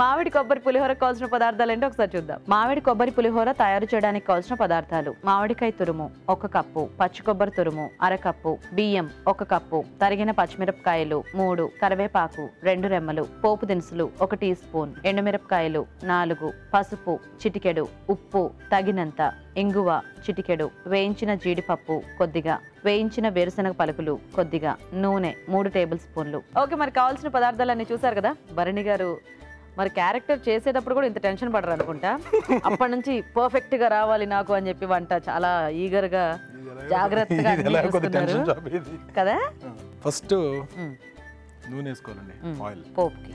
మామిడి కొబ్బరి పులిహోర కావాల్సిన పదార్థాలు ఏంటో ఒకసారి చూద్దాం. మామిడి కొబ్బరి పులిహోర తయారు చేయడానికి కావాల్సిన పదార్థాలు: మామిడికాయ తురుము 1 కప్పు, పచ్చి కొబ్బరి తురుము 1/2 కప్పు, బియ్యం 1 కప్పు, తరిగిన పచ్చిమిరపకాయలు 3, కరివేపాకు 2 రెమ్మలు, పోపు దినుసులు 1 టీ స్పూన్, ఎండుమిరపకాయలు 4, పసుపు చిటికెడు, ఉప్పు తగినంత, ఇంగువ చిటికెడు, వేయించిన జీడిపప్పు కొద్దిగా, వేయించిన వేరుశనగ పలుకులు కొద్దిగా, నూనె 3 టేబుల్ స్పూన్లు. ఓకే, మరి కావాల్సిన పదార్థాలన్నీ చూసారు కదా. భరణి గారు మరి క్యారెక్టర్ చేసేటప్పుడు కూడా ఇంత టెన్షన్ పడరు అనుకుంటా. అప్పటి నుంచి పర్ఫెక్ట్ గా రావాలి నాకు అని చెప్పి వంట చాలా ఈగర్ గా జాగ్రత్తగా కదా. ఫస్ట్ నూనె వేసుకోవాలండి, ఆయిల్ పోపుకి.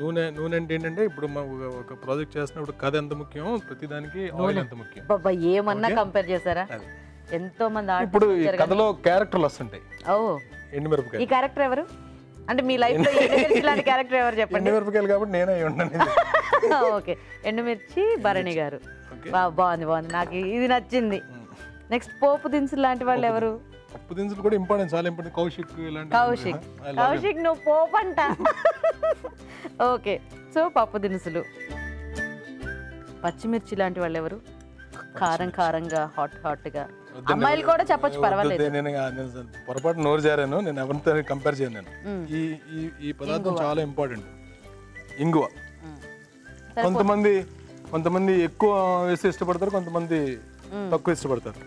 నూనె అంటే ఏంటంటే ఇప్పుడు ఒక ప్రాజెక్ట్ చేస్తున్నప్పుడు కథ ఎంత ముఖ్యం, ప్రతిదానికి ఆయిల్ ఎంత ముఖ్యం. బాబా ఏమన్నా కంపేర్ చేశారా? ఎంతో మంది ఇప్పుడు ఈ కథలో క్యారెక్టర్లు వస్తుంటాయి. ఓ, ఎండుమిరపకాయలు. ఈ క్యారెక్టర్ ఎవరు అంటే మీ లైఫ్ లో ఇలాంటి క్యారెక్టర్ ఎవరు చెప్పండి? ఎండుమిరపకాయలు కాబట్టి నేనే ఉన్నాను. ఓకే, ఎండుమిర్చి భరణి గారు. బాగుంది నాకు ఇది నచ్చింది. నెక్స్ట్ పోపు దినుసులు లాంటి వాళ్ళు ఎవరు? పప్పు దినుసులు కూడా ఇంపార్టెంట్, చాలా ఇంపార్టెంట్. కౌశిక్ నువ్వు పోపు అంట. ఓకే, సో పప్పు దినుసులు. పచ్చిమిర్చి లాంటి వాళ్ళు ఎవరు? కారంగా హాట్ గా. అమ్మాయిలు కూడా చెప్పొచ్చు, పర్వాలేదు. నేను పొరపాటు నోరు జారాను, నేను ఎవరితో కంపేర్ చేయను. ఈ పదార్థం చాలా ఇంపార్టెంట్. ఇంగువ కొంతమంది ఎక్కువ వేసి ఇష్టపడతారు, కొంతమంది తక్కువ ఇష్టపడతారు.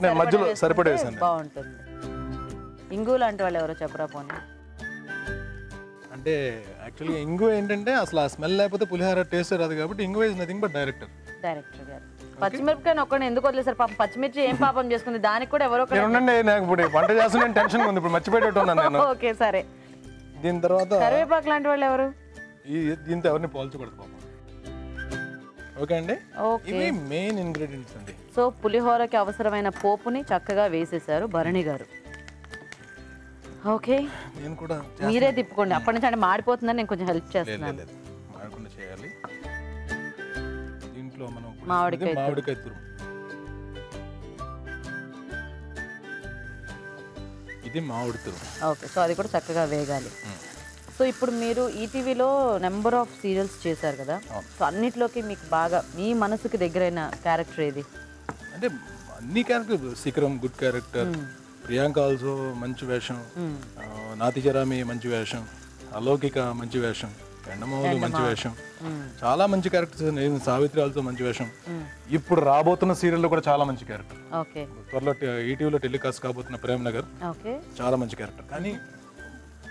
నేను మధ్యలో సరిపడే వేసాను. బాగుంటుంది. ఇంగువ లాంటి వాళ్ళు ఎవరో చెప్పరా పోనీ. అంటే యాక్చువల్గా ఇంగువ ఏంటంటే అసలు ఆ స్మెల్ లేకపోతే పులిహోర టేస్ట్ రాదు కాబట్టి ఇంగువ ఇస్ నథింగ్ బట్ డైరెక్టర్ గారు. పచ్చిమిరపకాయ ఒక్కడే ఎందుకు వదిలేసారు? పాపం పచ్చిమిర్చి ఏం పాపం చేసుకుంది, దానికి కూడా ఎవరో నాకు ఇప్పుడు వంట చేస్తున్న టెన్షన్ ఉంది, ఇప్పుడు మర్చిపోయేట్టున్నాను నేను. ఓకే సరే. దీని తర్వాత కరివేపాకు లాంటి వాళ్ళు ఎవరు? దీంతో ఎవరిని పోల్చకూడదు పాపం. ఓకే అండి, ఇవి మెయిన్ ఇంగ్రీడియంట్స్ అండి. సో పులిహోరకి అవసరమైన పోపుని చక్కగా వేసేసారు భరణి గారు. ఓకే, నేను కూడా మీరే తిప్పుకోండి. అప్పటి నుంచి అంటే మాడిపోతుందని నేను కొంచెం హెల్ప్ చేస్తున్నాను. మాడకుండా చేయాలి. దీంట్లో మనం మామిడికాయ తురుము. ఇది మామిడి తురుము. ఓకే, సో అది కూడా చక్కగా వేగాలి. సో ఇప్పుడు మీరు ఈటీవీలో నెంబర్ ఆఫ్ సీరియల్స్ చేశారు కదా, సో అన్నిట్లోకి మీకు బాగా మీ మనసుకి దగ్గరైన క్యారెక్టర్ ఏది? అంటే అన్ని క్యారెక్టర్, శిఖరం గుడ్ క్యారెక్టర్, ప్రియాంక ఆల్సో మంచి వేషం, నాతిజరామి మంచి వేషం, అలౌకిక మంచి వేషం, ఎండమౌలు మంచి వేషం, చాలా మంచి క్యారెక్టర్స్. సావిత్రి ఆల్సో మంచి వేషం. ఇప్పుడు రాబోతున్న సీరియల్లో కూడా చాలా మంచి క్యారెక్టర్. త్వరలో ఈటీవీలో టెలికాస్ట్ కాబోతున్న ప్రేమ్ నగర్ చాలా మంచి క్యారెక్టర్. కానీ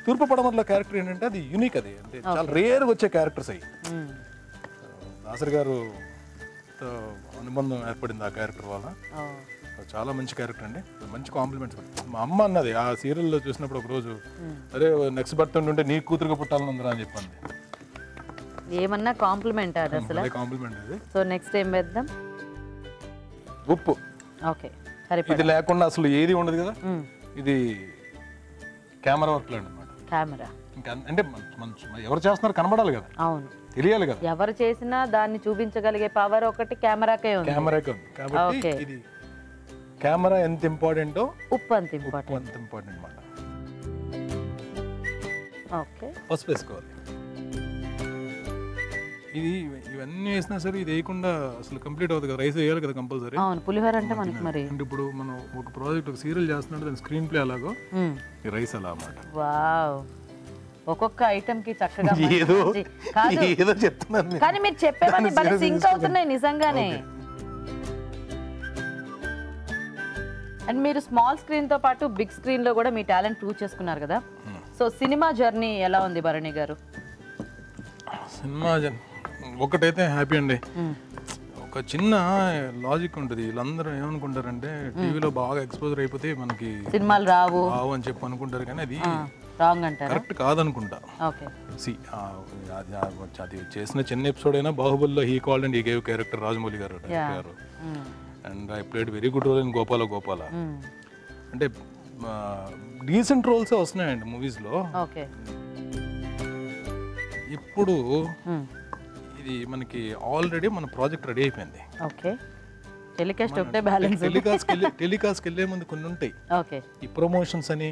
తూర్పు పడమరలో క్యారెక్టర్ ఏంటంటే అది యూనిక్, అది అంటే చాలా రేర్గా వచ్చే క్యారెక్టర్స్ అయ్యి. దాసరి గారు అనుబంధం ఏర్పడింది ఆ క్యారెక్టర్ వల్ల. చాలా మంచి క్యారెక్టర్ అండి, మంచి కాంప్లిమెంట్స్. మా అమ్మ అన్నది ఆ సీరియల్లో చూసినప్పుడు ఒక రోజు, అరే నెక్స్ట్ బర్త్ ఉంటే నీ కూతురుగా పుట్టాలని ఉందిరా అని చెప్పింది. ఏమన్నా కాంప్లిమెంట్ అది అసలు? కాంప్లిమెంట్ అది. సో నెక్స్ట్ ఏం వేద్దాం? ఉప్పు. ఓకే, ఇది లేకుండా అసలు ఏది ఉండదు కదా. ఇది కెమెరా వర్క్ లో అన్నమాట. కెమెరా అంటే ఎవరు చేస్తున్నారు కనబడాలి కదా. అవును, తెలియాలి కదా. ఎవరు చేసినా దాన్ని చూపించగలిగే పవర్ ఒకటి కెమెరాకే ఉంది. కాబట్టి ఇది కెమెరా ఎంత ఇంపార్టెంటో ఉప్పు అంత ఇంపార్టెంట్ అన్నమాట. ఓకే, పసుపు వేసుకోవాలి. ఇది ఇవన్నీ వేసినా సరే ఇది వేయకుండా అసలు కంప్లీట్ అవుతుంది కదా. రైస్ వేయాలి కదా కంపల్సరీ. అవును, పులిహోర అంటే మనకి మరి. అంటే ఇప్పుడు మనం ఒక ప్రాజెక్ట్ ఒక సీరియల్ చేస్తున్నట్టు దాని స్క్రీన్ ప్లే అలాగో ఈ రైస్ అలా అన్నమాట. వావ్, ఒక్కొక్క ఐటమ్ కి చక్కగా ఏదో చెప్తున్నాను కానీ మీరు చెప్పేవన్నీ భలే సింక్ అవుతున్నాయి నిజంగానే. అండ్ మీరు స్మాల్ స్క్రీన్ తో పాటు బిగ్ స్క్రీన్ లో కూడా మీ టాలెంట్ ప్రూవ్ చేసుకున్నారు కదా. సో సినిమా జర్నీ ఎలా ఉంది భరణి గారు? సినిమా ఒకటైతే హ్యాపీ అండి. ఒక చిన్న లాజిక్ ఉంటుంది, వీళ్ళందరూ ఏమనుకుంటారంటే టీవీలో బాగా ఎక్స్పోజర్ అయిపోతే మనకి సినిమాలు రావు అని చెప్పి అనుకుంటారు, కానీ అది రాంగ్ అంటారు. కరెక్ట్ కాదనుకుంటా. అది చేసిన చిన్న ఎపిసోడ్ అయినా బాహుబలిలో he called and he gave character Rajamouli garu and I played very good role in Gopala. అంటే డీసెంట్ రోల్స్ వస్తున్నాయండి మూవీస్లో. ఇప్పుడు ఇది మనకి ఆల్రెడీ మన ప్రాజెక్ట్ రెడీ అయిపోయింది. టెలికాస్ట్ ఒకటే బ్యాలెన్స్. టెలికాస్ట్కి వెళ్ళే ముందు కొన్ని ఉంటాయి, ఓకే, ఈ ప్రమోషన్స్ అని,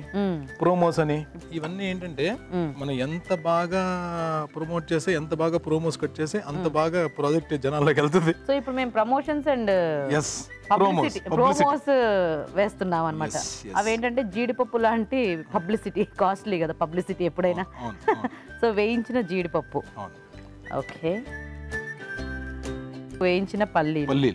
ప్రోమోస్ అని. ఇవన్నీ ఏంటంటే మనం ఎంత బాగా ప్రమోట్ చేస్తే, ఎంత బాగా ప్రోమోస్ కట్ చేస్తే అంత బాగా ప్రాజెక్ట్ జనాల్లోకి వెళ్తుంది. సో ఇప్పుడు మేము ప్రమోషన్స్ అండ్ ప్రోమోస్ వేస్తున్నాం అనమాట. అవేంటంటే జీడిపప్పు లాంటి పబ్లిసిటీ, కాస్ట్లీ కదా పబ్లిసిటీ ఎప్పుడైనా. సో వేయించిన జీడిపప్పు, ఓకే, వేయించిన పల్లీలు.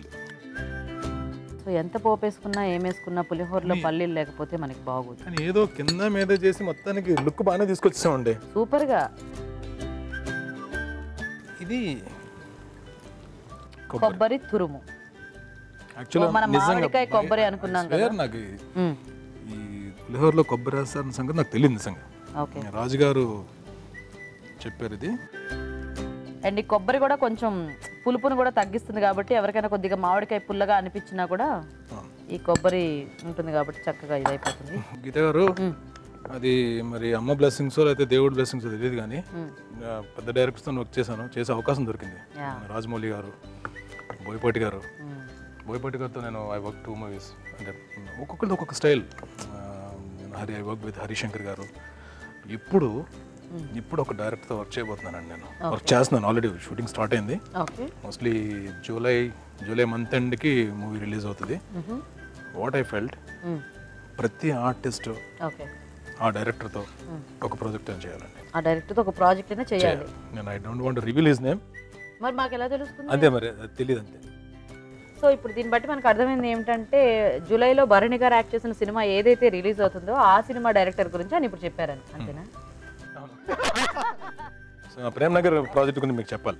సో ఎంత పోపు వేసుకున్నా ఏమేసుకున్నా పులిహోరలో పల్లీలు లేకపోతే మనకి బాగోదు. కానీ ఏదో కింద మీద చేసి మొత్తానికి లుక్ బాగానే తీసుకొచ్చామండి, సూపర్ గా. ఇది కొబ్బరి తురుము. మనం మామిడికాయ కొబ్బరి అనుకున్నాం కదా. నాకు ఈ పులిహోరలో కొబ్బరి వేస్తారన్న సంగతి నాకు తెలియదు నిజంగా. ఓకే, రాజుగారు చెప్పారు ఇది. అండ్ ఈ కొబ్బరి కూడా కొంచెం పులుపును కూడా తగ్గిస్తుంది కాబట్టి ఎవరికైనా కొద్దిగా మామిడికాయ పుల్లగా అనిపించినా కూడా ఈ కొబ్బరి ఉంటుంది కాబట్టి చక్కగా ఇదైపోతుంది. గీత గారు, అది మరి అమ్మ బ్లెస్సింగ్స్ అయితే దేవుడి బ్లెస్సింగ్స్ తెలియదు, కానీ పెద్ద డైరెక్టర్స్తో వర్క్ చేసే అవకాశం దొరికింది. రాజమౌళి గారు, బోయపాటి గారితో నేను ఐ వర్క్ 2 మూవీస్. అంటే ఒక్కొక్కరిది ఒక్కొక్క style. I work with Harishankar garu. ఇప్పుడు ఒక డైరెక్టర్తో వర్క్ చేయబోతున్నానండి. నేను వర్క్ చేస్తున్నాను, ఆల్రెడీ షూటింగ్ స్టార్ట్ అయింది. మోస్ట్లీ జూలై మంత్ ఎండ్కి మూవీ రిలీజ్ అవుతుంది. వాట్ ఐ ఫెల్ట్, ప్రతి ఆర్టిస్ట్ ఆ డైరెక్టర్తో ఒక ప్రాజెక్ట్ చేయాలండి. ఆ డైరెక్టర్తో ఒక ప్రాజెక్ట్ అయినా చేయాలి. నేను I don't want to reveal his name. మరి మాకు ఎలా తెలుస్తుంది? అంతే, మరి తెలియదు అంతే. సో ఇప్పుడు దీన్ని బట్టి మనకు అర్థమైంది ఏమిటంటే, జూలైలో భరణి గారు యాక్ట్ చేసిన సినిమా ఏదైతే రిలీజ్ అవుతుందో ఆ సినిమా డైరెక్టర్ గురించి అని ఇప్పుడు చెప్పారని, అంతేనా? ప్రేమ్ నగర్ ప్రాజెక్ట్ గురించి మీకు చెప్పాలి.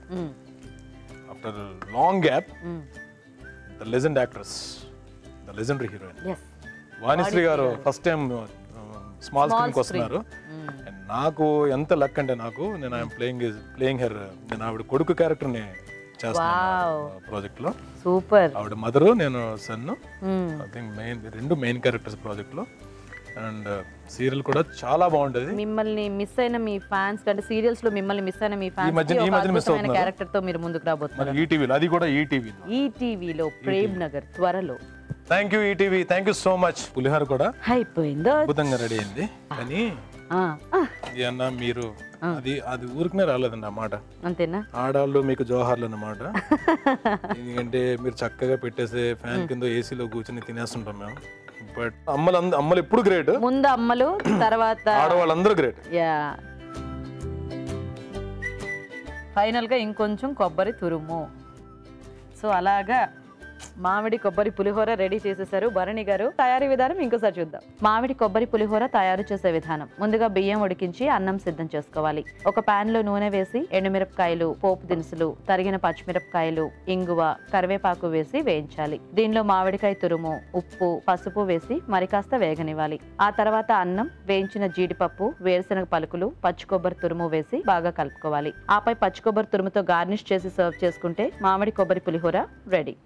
After long gap, the legend actress, the legendary heroine Vanisri గారు ఫస్ట్ టైం స్మాల్ స్క్రీన్కి వస్తున్నారు. నాకు ఎంత లక్ అంటే, నేను ఐఎమ్ ప్లేయింగ్ హెర్, నేను ఆవిడ కొడుకు క్యారెక్టర్ని చేస్తున్నాను ప్రాజెక్ట్ లో. సూపర్. ఆవిడ మదరు, నేను సన్ను. ఐ థింక్ రెండు మెయిన్ క్యారెక్టర్స్ ప్రాజెక్ట్ లో. అండ్ సీరియల్ కూడా చాలా బాగుంటది. మిమ్మల్ని మిస్ అయిన మీ ఫ్యాన్స్ కంటే సీరియల్స్ లో మిమ్మల్ని మిస్ అయిన మీ ఫ్యాన్స్ క్యారెక్టర్ తో మీరు ముందుకు రాబోతున్నారు. ఈటీవీలో, అది కూడా ఈటీవీలో ప్రేమ్ నగర్ త్వరలో. Thank you ETV, thank you so much. పులిహోర కూడా అయిపోయిందో, అద్భుతంగా రెడీ అయింది. కానీ అన్న మీరు అది ఊరికనే రాలేదండి ఆ మాట, అంతేనా? ఆడాళ్ళు మీకు జోహార్లు అన్నమాట. ఎందుకంటే మీరు చక్కగా పెట్టేసే ఫ్యాన్ కింద ఏసీలో కూర్చొని తినేస్తుంటాం మేము. బట్ అమ్మలు ఎప్పుడు గ్రేట్. ముందు అమ్మలు, తర్వాత ఆడవాళ్ళందరూ గ్రేట్. ఫైనల్ గా ఇంకొంచెం కొబ్బరి తురుము. సో అలాగా మామిడి కొబ్బరి పులిహోర రెడీ చేసేసారు భరణి గారు. తయారీ విధానం ఇంకోసారి చూద్దాం. మామిడి కొబ్బరి పులిహోర తయారు చేసే విధానం: ముందుగా బియ్యం ఉడికించి అన్నం సిద్ధం చేసుకోవాలి. ఒక పాన్ లో నూనె వేసి ఎండుమిరపకాయలు, పోపు దినుసులు, తరిగిన పచ్చిమిరపకాయలు, ఇంగువ, కరివేపాకు వేసి వేయించాలి. దీనిలో మామిడికాయ తురుము, ఉప్పు, పసుపు వేసి మరి కాస్త వేగనివ్వాలి. ఆ తర్వాత అన్నం, వేయించిన జీడిపప్పు, వేరుశనగ పలుకులు, పచ్చి కొబ్బరి తురుము వేసి బాగా కలుపుకోవాలి. ఆపై పచ్చి కొబ్బరి తురుముతో గార్నిష్ చేసి సర్వ్ చేసుకుంటే మామిడి కొబ్బరి పులిహోర రెడీ.